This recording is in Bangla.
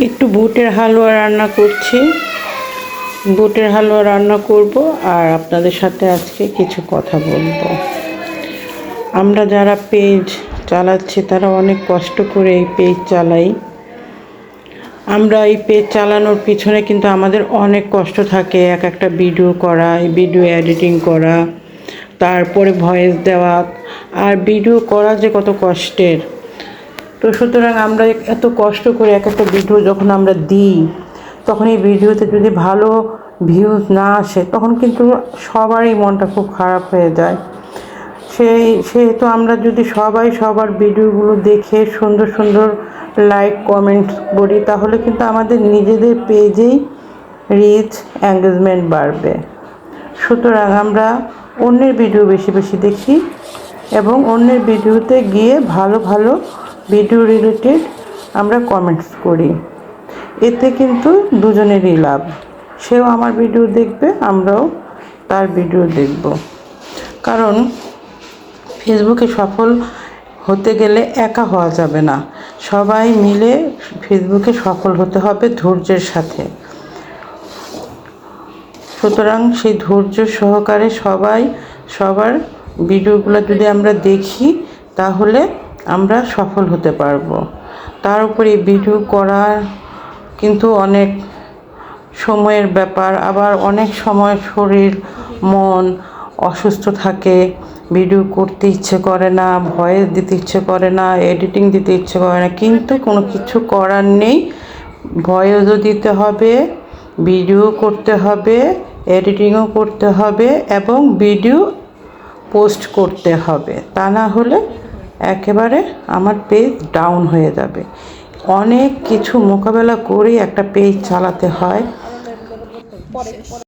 একটু বুটের হালুয়া রান্না করছি। বুটের হালুয়া রান্না করব আর আপনাদের সাথে আজকে কিছু কথা বলবো। আমরা যারা পেজ চালাচ্ছি তারা অনেক কষ্ট করে এই পেজ চালাই। আমরা এই পেজ চালানোর পিছনে কিন্তু আমাদের অনেক কষ্ট থাকে। একটা ভিডিও করা, ভিডিও এডিটিং করা, তারপরে ভয়েস দেওয়া, আর ভিডিও করা যে কত কষ্টের। তো সুতরাং আমরা এত কষ্ট করে একটা ভিডিও যখন আমরা দিই, তখন এই ভিডিওতে যদি ভালো ভিউজ না আসে তখন কিন্তু সবারই মনটা খুব খারাপ হয়ে যায়। সেহেতু আমরা যদি সবাই সবার ভিডিওগুলো দেখে সুন্দর সুন্দর লাইক কমেন্ট করি, তাহলে কিন্তু আমাদের নিজেদের পেজেই রিচ এঙ্গেজমেন্ট বাড়বে। সুতরাং আমরা অন্যের ভিডিও বেশি বেশি দেখি এবং অন্যের ভিডিওতে গিয়ে ভালো ভালো ভিডিও রিলেটেড আমরা কমেন্টস করি। এতে কিন্তু দুজনেরই লাভ। সেও আমার ভিডিও দেখবে, আমরাও তার ভিডিও দেখব। কারণ ফেসবুকে সফল হতে গেলে একা হওয়া যাবে না, সবাই মিলে ফেসবুকে সফল হতে হবে ধৈর্যের সাথে। সুতরাং সেই ধৈর্য সহকারে সবাই সবার ভিডিওগুলো যদি আমরা দেখি, তাহলে আমরা সফল হতে পারবো। তার উপরে ভিডিও করা কিন্তু অনেক সময়ের ব্যাপার, আবার অনেক সময় শরীর মন অসুস্থ থাকে, ভিডিও করতে ইচ্ছে করে না, ভয়েস দিতে ইচ্ছে করে না, এডিটিং দিতে ইচ্ছে করে না, কিন্তু কোনো কিছু করার নেই। ভয়েসও দিতে হবে, ভিডিও করতে হবে, এডিটিংও করতে হবে এবং ভিডিও পোস্ট করতে হবে। তা না হলে একেবারে আমার পেজ ডাউন হয়ে যাবে। অনেক কিছু মোকাবেলা করেই একটা পেজ চালাতে হয়।